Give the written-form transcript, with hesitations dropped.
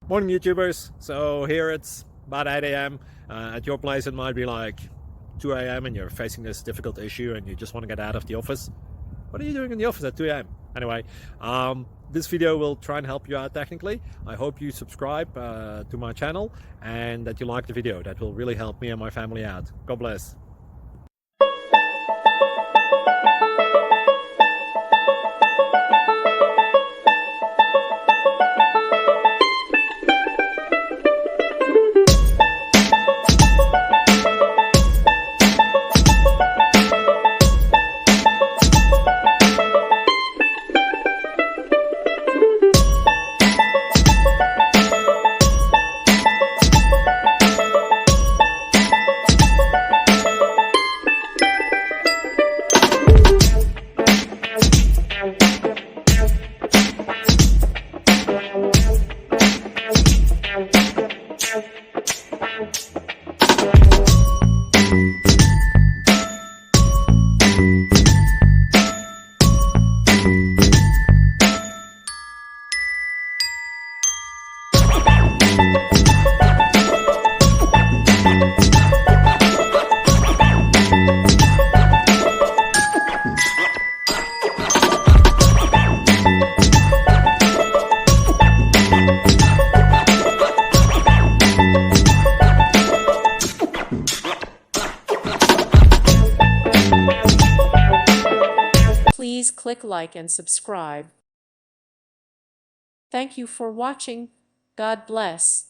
Morning YouTubers. So here it's about 8 a.m. At your place it might be like 2 a.m. and you're facing this difficult issue and you just want to get out of the office. What are you doing in the office at 2 a.m.? Anyway, this video will try and help you out technically. I hope you subscribe to my channel and that you like the video. That will really help me and my family out. God bless. Please click like and subscribe. Thank you for watching. God bless.